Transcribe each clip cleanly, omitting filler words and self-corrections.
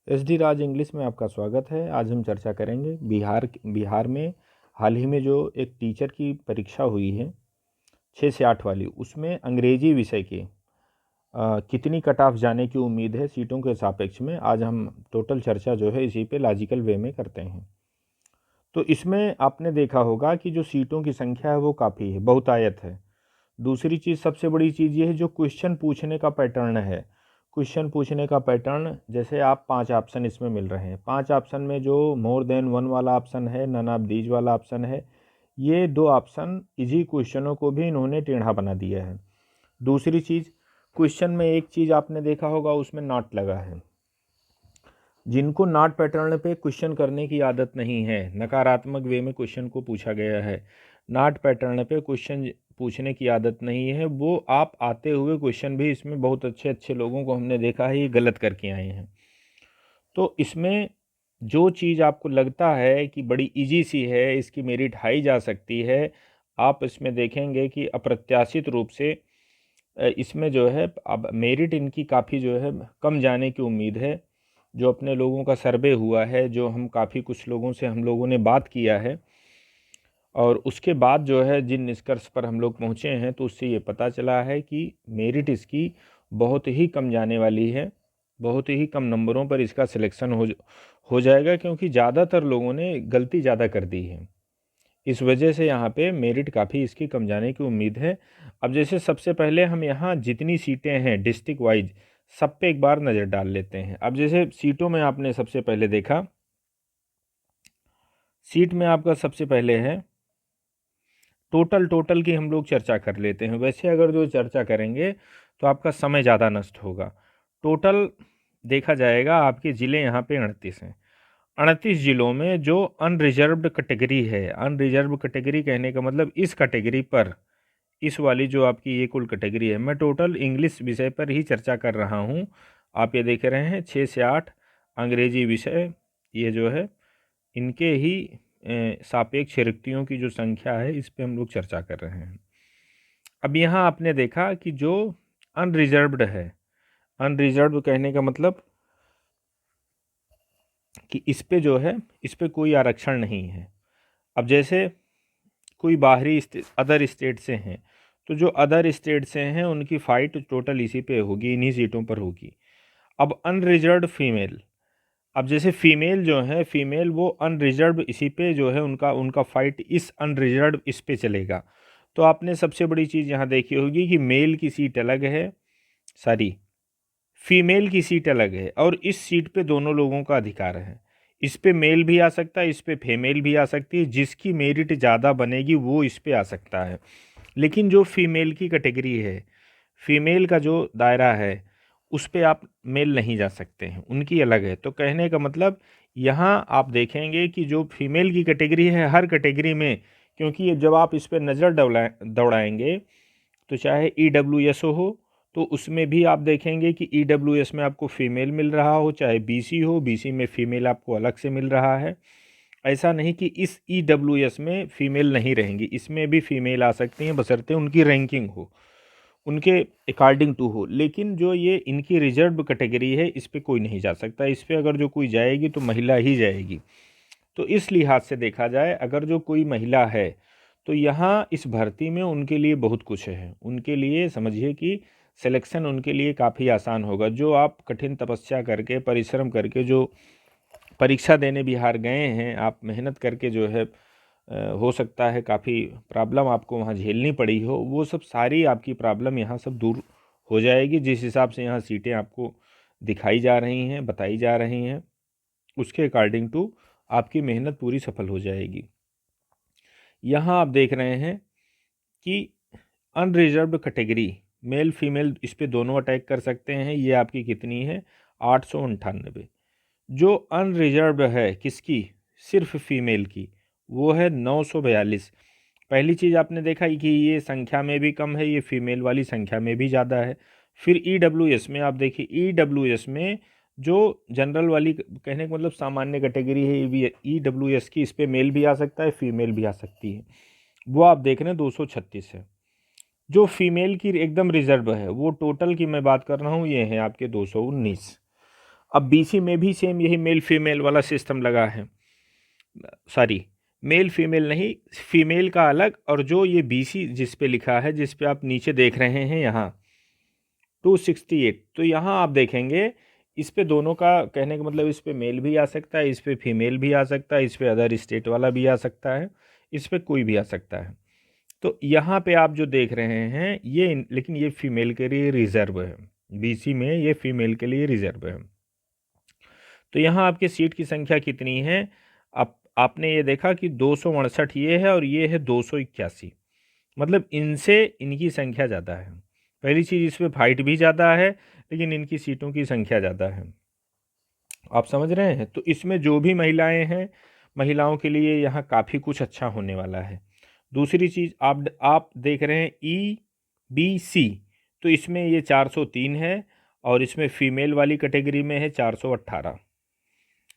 SD राज English में आपका स्वागत है। आज हम चर्चा करेंगे बिहार में हाल ही में जो एक टीचर की परीक्षा हुई है 6 से 8 वाली, उसमें अंग्रेजी विषय की कितनी कट ऑफ जाने की उम्मीद है सीटों के सापेक्ष में। आज हम टोटल चर्चा जो है इसी पे लॉजिकल वे में करते हैं। तो इसमें आपने देखा होगा कि जो सीटों की संख्या है वो काफ़ी है, बहुतायत है। दूसरी चीज़, सबसे बड़ी चीज़ ये है जो क्वेश्चन पूछने का पैटर्न है। क्वेश्चन पूछने का पैटर्न, जैसे आप 5 ऑप्शन इसमें मिल रहे हैं, 5 ऑप्शन में जो मोर देन वन वाला ऑप्शन है, नन ऑफ दीज वाला ऑप्शन है, ये 2 ऑप्शन इजी क्वेश्चनों को भी इन्होंने टेढ़ा बना दिया है। दूसरी चीज़, क्वेश्चन में एक चीज़ आपने देखा होगा, उसमें नॉट लगा है। जिनको नॉट पैटर्न पे क्वेश्चन करने की आदत नहीं है, नकारात्मक वे में क्वेश्चन को पूछा गया है, नॉट पैटर्न पे क्वेश्चन पूछने की आदत नहीं है, वो आप आते हुए क्वेश्चन भी इसमें बहुत अच्छे अच्छे लोगों को हमने देखा है ये गलत करके आए हैं। तो इसमें जो चीज़ आपको लगता है कि बड़ी इजी सी है, इसकी मेरिट हाई जा सकती है, आप इसमें देखेंगे कि अप्रत्याशित रूप से इसमें जो है अब मेरिट इनकी काफ़ी जो है कम जाने की उम्मीद है। जो अपने लोगों का सर्वे हुआ है, जो हम काफ़ी कुछ लोगों से हम लोगों ने बात किया है और उसके बाद जो है जिन निष्कर्ष पर हम लोग पहुँचे हैं, तो उससे ये पता चला है कि मेरिट इसकी बहुत ही कम जाने वाली है। बहुत ही कम नंबरों पर इसका सिलेक्शन हो जाएगा, क्योंकि ज़्यादातर लोगों ने गलती ज़्यादा कर दी है। इस वजह से यहाँ पे मेरिट काफ़ी इसकी कम जाने की उम्मीद है। अब जैसे सबसे पहले हम यहाँ जितनी सीटें हैं डिस्ट्रिक्ट वाइज, सब पे एक बार नज़र डाल लेते हैं। अब जैसे सीटों में आपने सबसे पहले देखा, सीट में आपका सबसे पहले है टोटल की हम लोग चर्चा कर लेते हैं। वैसे अगर जो चर्चा करेंगे तो आपका समय ज़्यादा नष्ट होगा। टोटल देखा जाएगा, आपके ज़िले यहाँ पे 38 हैं। 38 ज़िलों में जो अनरिजर्व्ड कैटेगरी है, अनरिजर्व कैटेगरी कहने का मतलब इस कैटेगरी पर, इस वाली जो आपकी ये कुल कैटेगरी है, मैं टोटल इंग्लिश विषय पर ही चर्चा कर रहा हूँ। आप ये देख रहे हैं 6 से 8 अंग्रेजी विषय, ये जो है इनके ही सापेक्ष रिक्तियों की जो संख्या है, इस पे हम लोग चर्चा कर रहे हैं। अब यहाँ आपने देखा कि जो अनरिजर्व्ड है, अनरिजर्व्ड कहने का मतलब कि इस पे जो है, इस पे कोई आरक्षण नहीं है। अब जैसे कोई बाहरी अदर स्टेट से हैं, तो जो अदर स्टेट से हैं उनकी फ़ाइट टोटल इसी पे होगी, इन्हीं सीटों पर होगी। अब अनरिजर्व्ड फीमेल, अब जैसे फीमेल जो है, फीमेल वो अनरिजर्व इसी पे जो है उनका उनका फाइट इस अनरिजर्व इस पे चलेगा। तो आपने सबसे बड़ी चीज़ यहाँ देखी होगी कि मेल की सीट अलग है, सॉरी फीमेल की सीट अलग है, और इस सीट पे दोनों लोगों का अधिकार है। इस पे मेल भी आ सकता है, इस पे फीमेल भी आ सकती है। जिसकी मेरिट ज़्यादा बनेगी वो इस पे आ सकता है। लेकिन जो फीमेल की कैटेगरी है, फीमेल का जो दायरा है, उस पे आप मेल नहीं जा सकते हैं, उनकी अलग है। तो कहने का मतलब यहाँ आप देखेंगे कि जो फीमेल की कैटेगरी है, हर कैटेगरी में, क्योंकि ये जब आप इस पर नज़र दौड़ाएंगे, तो चाहे EWS हो, तो उसमें भी आप देखेंगे कि EWS में आपको फीमेल मिल रहा हो, चाहे BC हो, BC में फ़ीमेल आपको अलग से मिल रहा है। ऐसा नहीं कि इस EWS में फ़ीमेल नहीं रहेंगी, इसमें भी फ़ीमेल आ सकती हैं, बशर्ते उनकी रैंकिंग हो, उनके अकॉर्डिंग टू हो। लेकिन जो ये इनकी रिजर्व कैटेगरी है, इस पे कोई नहीं जा सकता। इस पे अगर जो कोई जाएगी तो महिला ही जाएगी। तो इस लिहाज से देखा जाए, अगर जो कोई महिला है, तो यहाँ इस भर्ती में उनके लिए बहुत कुछ है। उनके लिए समझिए कि सिलेक्शन उनके लिए काफ़ी आसान होगा। जो आप कठिन तपस्या करके, परिश्रम करके जो परीक्षा देने बिहार गए हैं, आप मेहनत करके जो है हो सकता है काफ़ी प्रॉब्लम आपको वहाँ झेलनी पड़ी हो, वो सब सारी आपकी प्रॉब्लम यहाँ सब दूर हो जाएगी। जिस हिसाब से यहाँ सीटें आपको दिखाई जा रही हैं, बताई जा रही हैं, उसके अकॉर्डिंग टू आपकी मेहनत पूरी सफल हो जाएगी। यहाँ आप देख रहे हैं कि अनरिजर्व्ड कैटेगरी, मेल फीमेल इस पे दोनों अटैक कर सकते हैं। ये आपकी कितनी है, 898। जो अनरिजर्व्ड है किसकी, सिर्फ फीमेल की, वो है 942। पहली चीज़ आपने देखा कि ये संख्या में भी कम है, ये फीमेल वाली संख्या में भी ज़्यादा है। फिर EWS में आप देखिए, EWS में जो जनरल वाली कहने का मतलब सामान्य कैटेगरी है EWS की, इस पे मेल भी आ सकता है, फीमेल भी आ सकती है। वो आप देख रहे हैं 236 है। जो फीमेल की एकदम रिजर्व है, वो टोटल की मैं बात कर रहा हूँ, ये है आपके 219। अब बीसी में भी सेम यही मेल फीमेल वाला सिस्टम लगा है, सॉरी मेल फीमेल नहीं, फीमेल का अलग, और जो ये बीसी जिस पे लिखा है, जिस पे आप नीचे देख रहे हैं यहाँ 268, तो यहाँ आप देखेंगे इस पे दोनों का कहने का मतलब, इस पे मेल भी आ सकता है, इस पे फीमेल भी आ सकता है, इस पे अदर स्टेट वाला भी आ सकता है, इस पे कोई भी आ सकता है। तो यहाँ पे आप जो देख रहे हैं ये, लेकिन ये फीमेल के लिए रिजर्व है, बीसी में ये फीमेल के लिए रिजर्व है। तो यहाँ आपके सीट की संख्या कितनी है? आपने ये देखा कि 268 ये है और ये है 281, मतलब इनसे इनकी संख्या ज़्यादा है। पहली चीज़, इस पर हाइट भी ज़्यादा है, लेकिन इनकी सीटों की संख्या ज़्यादा है। आप समझ रहे हैं? तो इसमें जो भी महिलाएं हैं, महिलाओं के लिए यहाँ काफ़ी कुछ अच्छा होने वाला है। दूसरी चीज़, आप देख रहे हैं EBC, तो इसमें ये 403 है, और इसमें फीमेल वाली कैटेगरी में है 418।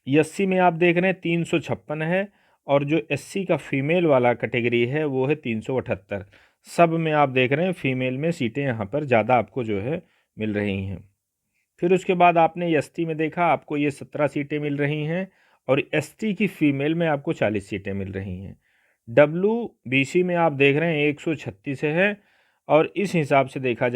SC में आप देख रहे हैं 356 है, और जो SC का फीमेल वाला कैटेगरी है वो है 378। सब में आप देख रहे हैं फीमेल में सीटें यहाँ पर ज़्यादा आपको जो है मिल रही हैं। फिर उसके बाद आपने ST में देखा, आपको ये 17 सीटें मिल रही हैं, और ST की फ़ीमेल में आपको 40 सीटें मिल रही हैं। WBC में आप देख रहे हैं 136 है, और इस हिसाब से देखा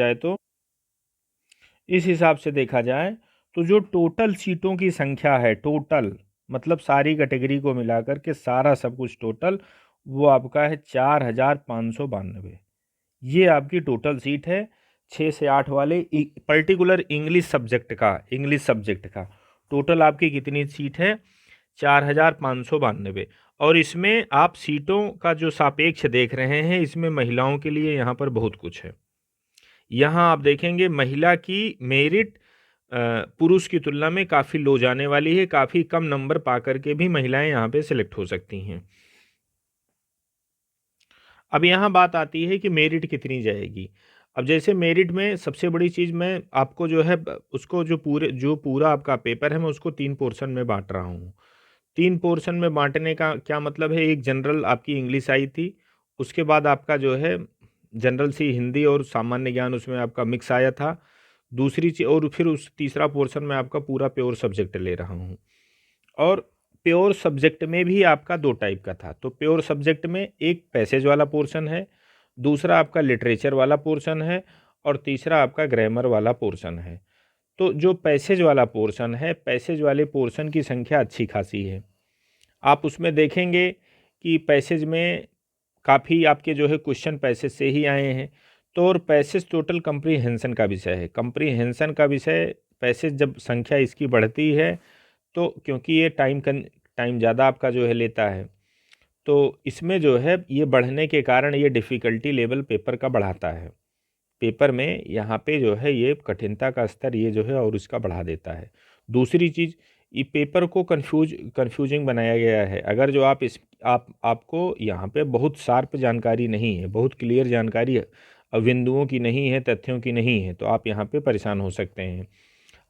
जाए तो जो टोटल सीटों की संख्या है, टोटल मतलब सारी कैटेगरी को मिलाकर के सारा सब कुछ टोटल, वो आपका है 4592। ये आपकी टोटल सीट है 6 से 8 वाले पर्टिकुलर इंग्लिश सब्जेक्ट का टोटल आपकी कितनी सीट है? 4592। और इसमें आप सीटों का जो सापेक्ष देख रहे हैं, इसमें महिलाओं के लिए यहाँ पर बहुत कुछ है। यहाँ आप देखेंगे महिला की मेरिट पुरुष की तुलना में काफ़ी लो जाने वाली है, काफ़ी कम नंबर पा करके भी महिलाएं यहाँ पे सिलेक्ट हो सकती हैं। अब यहाँ बात आती है कि मेरिट कितनी जाएगी। अब जैसे मेरिट में सबसे बड़ी चीज़, मैं आपको जो है उसको जो पूरा आपका पेपर है, मैं उसको 3 पोर्शन में बांट रहा हूँ। 3 पोर्शन में बांटने का क्या मतलब है? एक जनरल आपकी इंग्लिश आई थी, उसके बाद आपका जो है जनरल सी हिंदी और सामान्य ज्ञान, उसमें आपका मिक्स आया था। दूसरी चीज़, और फिर उस तीसरा पोर्शन में आपका पूरा प्योर सब्जेक्ट ले रहा हूँ। और प्योर सब्जेक्ट में भी आपका 2 टाइप का था। तो प्योर सब्जेक्ट में एक पैसेज वाला पोर्शन है, दूसरा आपका लिटरेचर वाला पोर्शन है, और तीसरा आपका ग्रामर वाला पोर्शन है। तो जो पैसेज वाला पोर्शन है, पैसेज वाले पोर्शन की संख्या अच्छी खासी है। आप उसमें देखेंगे कि पैसेज में काफ़ी आपके जो है क्वेश्चन पैसेज से ही आए हैं। तो और पैसेज टोटल कंप्रीहेंशन का विषय है। कंप्रीहेंशन का विषय पैसेज जब संख्या इसकी बढ़ती है, तो क्योंकि ये टाइम ज़्यादा आपका जो है लेता है, तो इसमें जो है ये बढ़ने के कारण ये डिफ़िकल्टी लेवल पेपर का बढ़ाता है। पेपर में यहाँ पे जो है ये कठिनता का स्तर ये जो है और इसका बढ़ा देता है। दूसरी चीज़, ये पेपर को कन्फ्यूजिंग बनाया गया है। अगर जो आपको यहाँ पे बहुत शार्प जानकारी नहीं है, बहुत क्लियर जानकारी बिंदुओं की नहीं है, तथ्यों की नहीं है, तो आप यहाँ पे परेशान हो सकते हैं।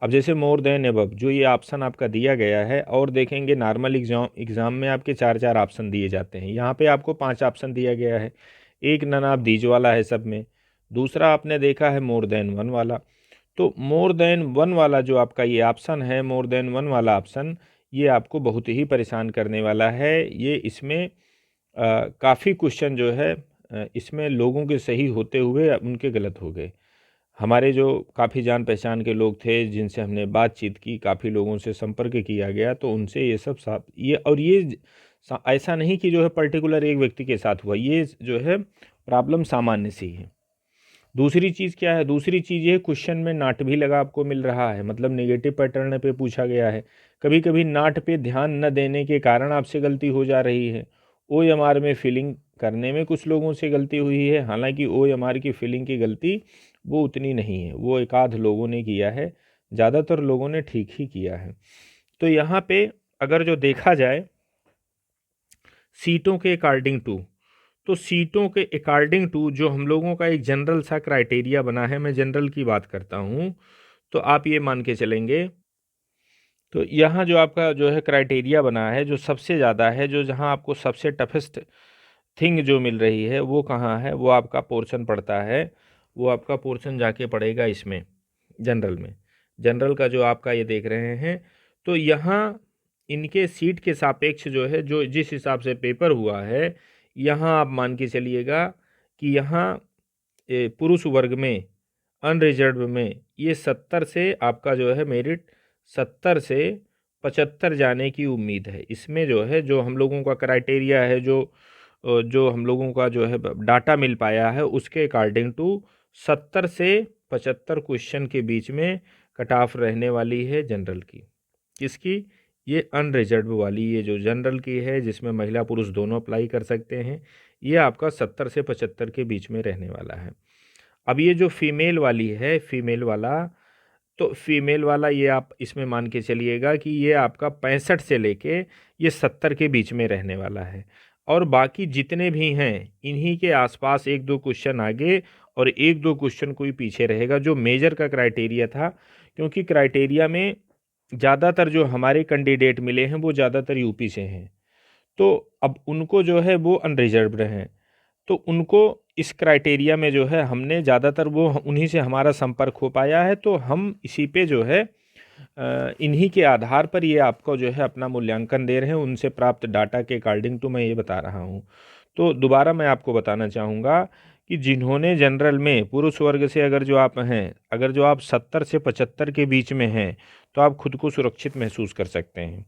अब जैसे मोर देन एबव जो ये ऑप्शन आपका दिया गया है, और देखेंगे नॉर्मल एग्ज़ाम में आपके 4 ऑप्शन दिए जाते हैं, यहाँ पे आपको 5 ऑप्शन दिया गया है। एक नन ऑफ दीज वाला है सब में, दूसरा आपने देखा है मोर देन वन वाला। तो मोर देन वन वाला जो आपका ये ऑप्शन है, मोर देन वन वाला ऑप्शन, ये आपको बहुत ही परेशान करने वाला है। ये इसमें काफ़ी क्वेश्चन जो है इसमें लोगों के सही होते हुए उनके गलत हो गए। हमारे जो काफ़ी जान पहचान के लोग थे, जिनसे हमने बातचीत की, काफ़ी लोगों से संपर्क किया गया, तो उनसे ये सब साफ ये ऐसा नहीं कि जो है पर्टिकुलर एक व्यक्ति के साथ हुआ, ये जो है प्रॉब्लम सामान्य सी है। दूसरी चीज़ क्या है? दूसरी चीज़ ये क्वेश्चन में नाट भी लगा आपको मिल रहा है, मतलब नेगेटिव पैटर्न पे पूछा गया है। कभी कभी नाट पे ध्यान न देने के कारण आपसे गलती हो जा रही है। OMR में फिलिंग करने में कुछ लोगों से गलती हुई है, हालांकि OMR की फिलिंग की गलती वो उतनी नहीं है, वो एक आध लोगों ने किया है, ज़्यादातर लोगों ने ठीक ही किया है। तो यहाँ पे अगर जो देखा जाए सीटों के अकॉर्डिंग टू, तो सीटों के अकॉर्डिंग टू जो हम लोगों का एक जनरल सा क्राइटेरिया बना है, मैं जनरल की बात करता हूँ, तो आप ये मान के चलेंगे, तो यहाँ जो आपका जो है क्राइटेरिया बना है, जो सबसे ज़्यादा है, जो जहाँ आपको सबसे टफेस्ट थिंग जो मिल रही है, वो कहाँ है? वो आपका पोर्शन पड़ता है, वो आपका पोर्शन जाके पड़ेगा इसमें जनरल में। जनरल का जो आपका ये देख रहे हैं, तो यहाँ इनके सीट के सापेक्ष जो है, जो जिस हिसाब से पेपर हुआ है, यहाँ आप मान के चलिएगा कि यहाँ पुरुष वर्ग में अनरिजर्व में ये 70 से आपका जो है मेरिट 70 से 75 जाने की उम्मीद है। इसमें जो है, जो हम लोगों का क्राइटेरिया है, जो हम लोगों का जो है डाटा मिल पाया है, उसके अकॉर्डिंग टू 70 से 75 क्वेश्चन के बीच में कट ऑफ रहने वाली है जनरल की। किसकी? ये अनरिजर्व वाली, ये जो जनरल की है जिसमें महिला पुरुष दोनों अप्लाई कर सकते हैं, ये आपका 70 से 75 के बीच में रहने वाला है। अब ये जो फीमेल वाली है, फीमेल वाला, तो फीमेल वाला ये आप इसमें मान के चलिएगा कि ये आपका 65 से लेके ये 70 के बीच में रहने वाला है। और बाकी जितने भी हैं इन्हीं के आसपास 1-2 क्वेश्चन आगे और 1-2 क्वेश्चन कोई पीछे रहेगा, जो मेजर का क्राइटेरिया था। क्योंकि क्राइटेरिया में ज़्यादातर जो हमारे कैंडिडेट मिले हैं वो ज़्यादातर यूपी से हैं, तो अब उनको जो है वो अनरिजर्व्ड हैं, तो उनको इस क्राइटेरिया में जो है हमने ज़्यादातर वो उन्हीं से हमारा संपर्क हो पाया है, तो हम इसी पे जो है इन्हीं के आधार पर ये आपको जो है अपना मूल्यांकन दे रहे हैं, उनसे प्राप्त डाटा के अकॉर्डिंग टू मैं ये बता रहा हूँ। तो दोबारा मैं आपको बताना चाहूँगा कि जिन्होंने जनरल में पुरुष वर्ग से अगर जो आप हैं, अगर जो आप 70 से 75 के बीच में हैं, तो आप खुद को सुरक्षित महसूस कर सकते हैं।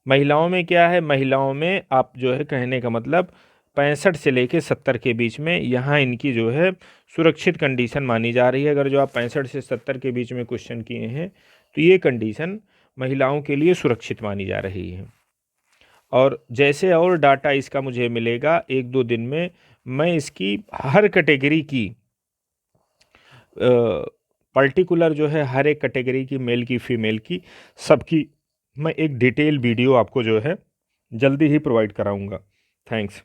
महिलाओं में क्या है, महिलाओं में आप जो है कहने का मतलब 65 से लेके 70 के बीच में यहाँ इनकी जो है सुरक्षित कंडीशन मानी जा रही है। अगर जो आप 65 से 70 के बीच में क्वेश्चन किए हैं तो ये कंडीशन महिलाओं के लिए सुरक्षित मानी जा रही है। और जैसे और डाटा इसका मुझे मिलेगा 1-2 दिन में, मैं इसकी हर कैटेगरी की पर्टिकुलर जो है हर एक कैटेगरी की, मेल की, फीमेल की, सबकी मैं एक डिटेल वीडियो आपको जो है जल्दी ही प्रोवाइड कराऊंगा। थैंक्स।